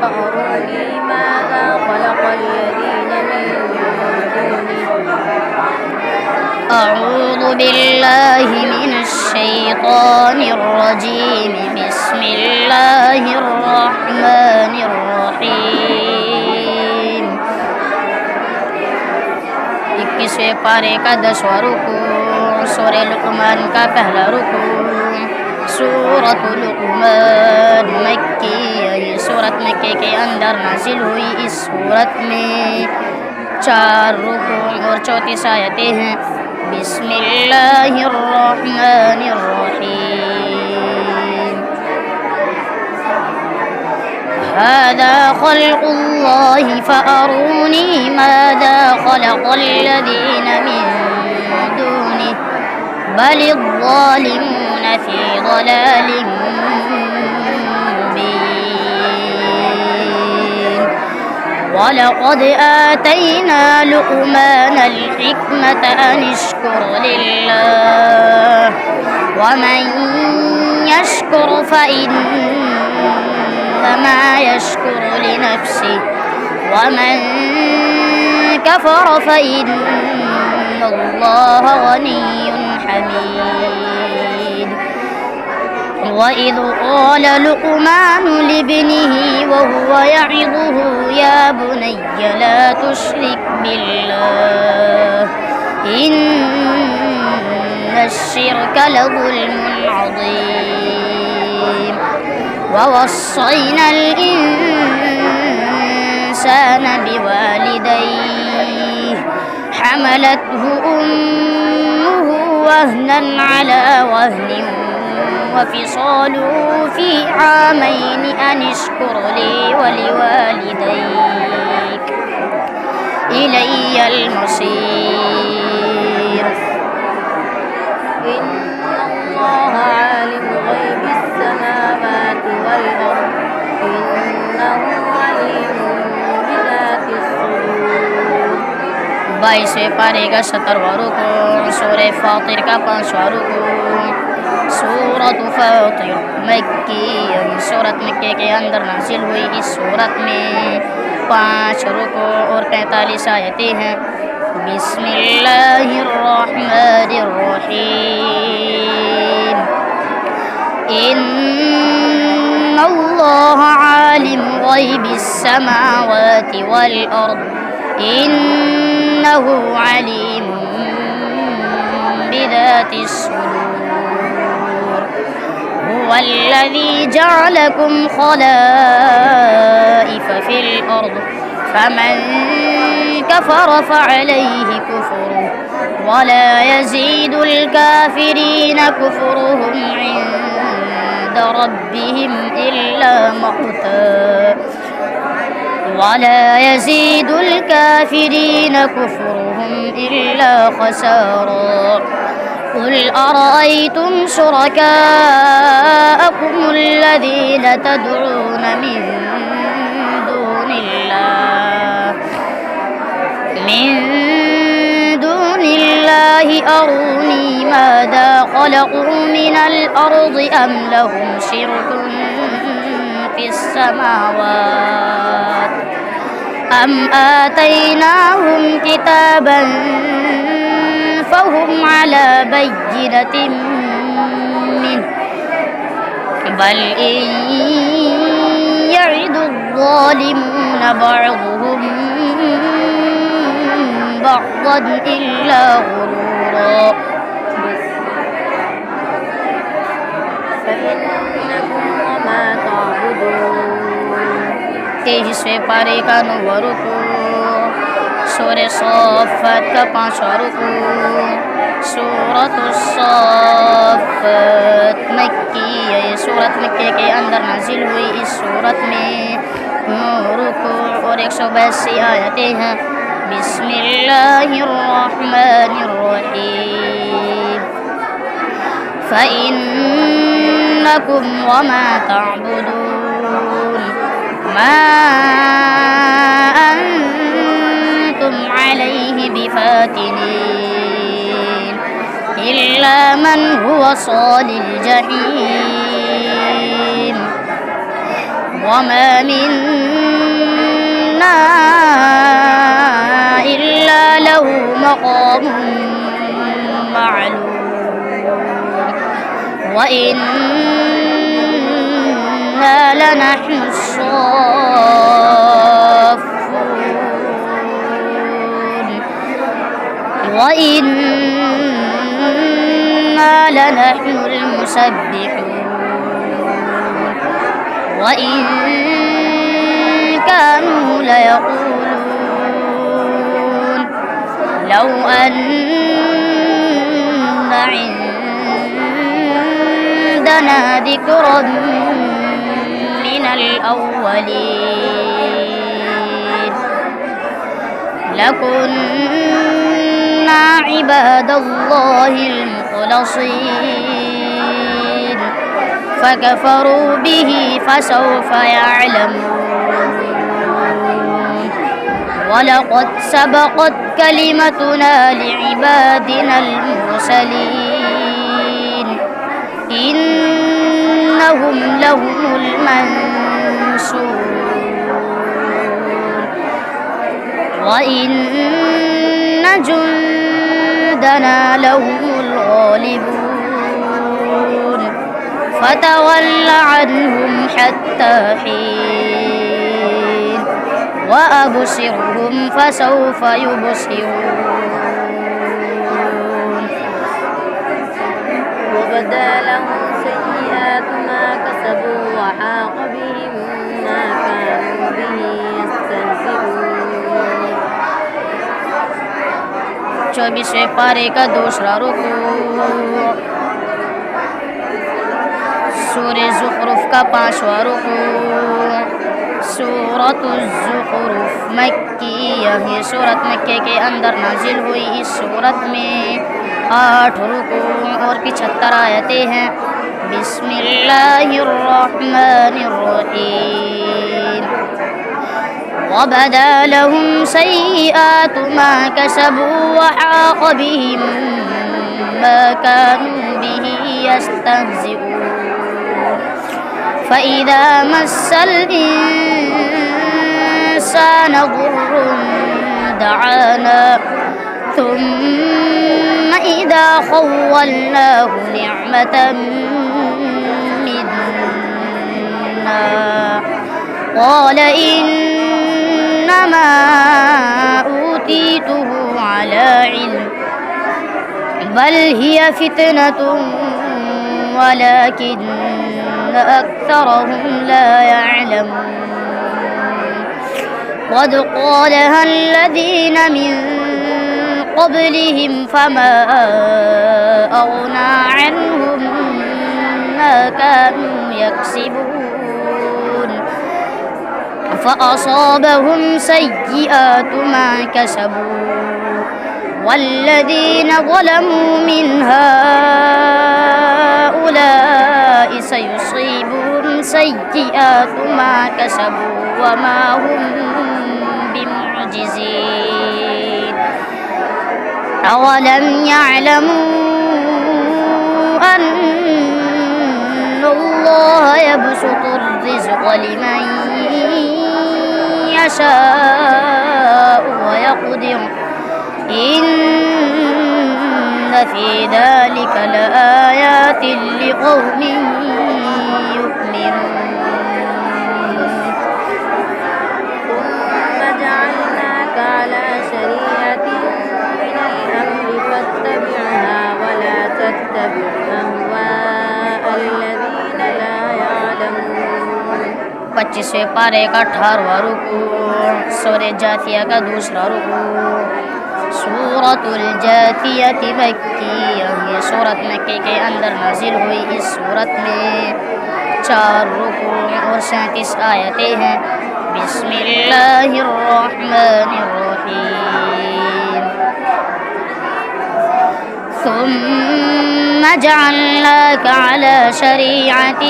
فأروني ماذا خلق الذين من دونه. أعوذ بالله من الشيطان الرجيم. بسم الله الرحمن الرحيم. 21वें पारे का 10वां रुकू सूरह लुक़मान का पहला रुकू। सूरत लुक़मान मक्की, ये सूरत मक्के के अंदर नाजिल हुई। इस सूरत में 4 रुकू और 34 आयतें हैं। बिस्मिल्लाहिर्रहमानिर्रहीम। हादा खल्क़ुल्लाहि फ़अरूनी मादा खलक़ल्लज़ीन मिन दूनिहि बलिज़्ज़ालिमून फ़ी ज़लालिम मुबीन। वलक़द आतैना लुक़मान अल-हिक्मत अन इश्कुर लिल्लाह वमन यश्कुर फ़इन्नमा यश्कुर लिनफ्सिहि वमन कफ़र फ़इन्नल्लाह गनिय्युन हमीद। وإذ قال لقمان لابنه وهو يعظه يا بني لا تشرك بالله إن الشرك لظلم عظيم. ووصينا الإنسان بوالديه حملته أمه وهنا على وهن وفصاله في عامين أن اشكر لي ولوالديك إلي المصير. إن الله عالم غيب السماوات والأرض إنه عليم بذات الصدور. 22वें पारे का 17वां रुकू सूरह फातिर का 5वां रुकू। सूरत फातिर मक्की, सूरत मक्के के अंदर नाजिल हुई। इस सूरत में 5 रुकू और 45 आयतें हैं। बिस्मिल्लाहिर्रहमानिर्रहीम। इन्नल्लाह आलिम गैबिस समावाति वल अर्द इन्नहु अलीमुम बिज़ातिस सुदूर। हुवल्लज़ी जअलकुम खलाइफ़ फिल अर्द फमन कफ़र फ़अलैहि कुफ़्रुहु वला यज़ीदुल काफ़िरीन कुफ़्रुहुम इन्द रब्बिहिम इल्ला मक़ता ولا يزيد الكافرين كفرهم إلا خسارا. قل أرأيتم شركاءكم الذين تدعون من دون الله أروني ماذا خلقوا من الأرض أم لهم شرك في السماوات أم آتيناهم كتابا فهم على بينة منه بل إن يعد الظالمون بعضهم بعضا إلا غرورا. فإنكم وما تعبدون. 23वें पारे का 9वां रुकू सूरह साफ़ात का 5वां रुकू। सूरतुस साफ़ात मक्की, ये सूरत मक्के के अंदर नाजिल हुई। इस सूरत में 9 रुकू और 182 आयतें हैं। बिस्मिल्लाहिर्रहमानिर्रहीम। فإنكم وما تعبدون ما أنتم عليه بفاتنين إلا من هو صال الجحيم وما منا إلا له مقام معلوم وإنا لنحن الصافون وإنا لنحن المسبحون وإن كانوا ليقولون لو أن عندنا ذكرا من الأولين لكنا عباد الله المخلصين فكفروا به فسوف يعلمون ولقد سبقت كلمتنا لعبادنا المرسلين إنهم لهم المنصورون وإن جندنا لهم الغالبون فتول عنهم حتى حين وأبصرهم فسوف يبصرون وبدا لهم سيئات ما كسبوا وحاق بهم ما كانوا به يستهزئون 24वें पारे का दूसरा रुकू सूरह ज़ुख़रुफ़ का 5वां रुकू सूरतुज़ ज़ुख़रुफ़ मक्की ये सूरत मक्के के अंदर नाजिल हुई। इस सूरत में 8 रुकू और 75 आयतें हैं। बिस्मिल्लाहिर्रहमानिर्रहीम वबदा लहुम सय्यिआत मा कसबू वहाक़ बिहिम मा कानू बिही यस्तहज़िऊन फ़इज़ा मस्सल इंसान ज़ुर्रुन दअाना थुम्मा इज़ा ख़व्वलनाहु निअमतन मिन्ना क़ाल इन्नमा ऊतीतुहु अला इल्म बल हिय फ़ितनतुन वलाकिन्न अक्सरहुम ला यअलमून क़द क़ालहा الذين من قبلهم فما أغنى عنهم ما كانوا يكسبون فأصابهم سيئات ما كسبوا والذين ظلموا من هؤلاء سيصيبهم سيئات ما كسبوا وما هم بمعجزين أولم يعلموا أن الله يبسط الرزق لمن يشاء ويقدر إن في ذلك لآيات لقوم يؤمنون ثم جعلناك على شريعة من الأمر فاتبعها ولا تتبع أهواء الذين لا يعلمون 25वें पारे का 18वां रुकू सूरह जाथिया का दूसरा रुकू सूरतुल जाथियत मक्की ये सूरत मक्के के अंदर नाजिल हुई। इस सूरत में 4 रुकू और 37 आयतें हैं। बिस्मिल्लाहिर्रहमानिर्रहीम ثم جعلناك على شريعة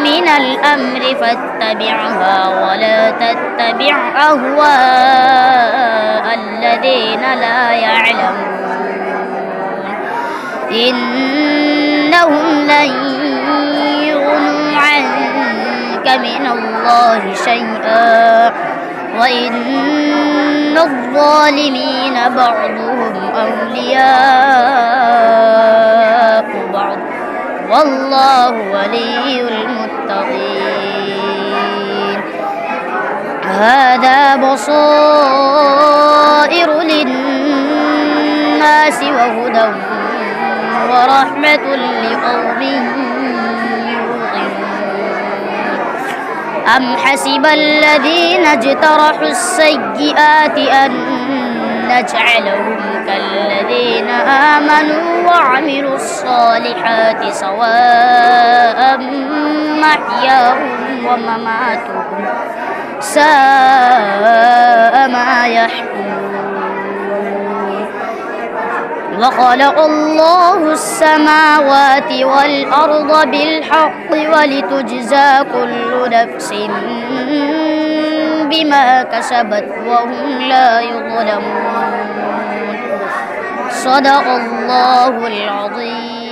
من الأمر فاتبعها ولا تتبع أهواء الذين لا يعلمون إنهم لن يغنوا عنك من الله شيئا وإن الظالمين بعضهم أولياء بعض والله ولي المتقين. هذا بصائر للناس وهدى ورحمة لقوم يوقنون. أم حسب الذين اجترحوا السيئات أن نجعلهم كالذين آمنوا وعملوا الصالحات سواء محياهم ومماتهم ساء ما يحكمون. وخلق الله السماوات والأرض بالحق ولتجزى كل نفس بما كسبت وهم لا يظلمون. صدق الله العظيم.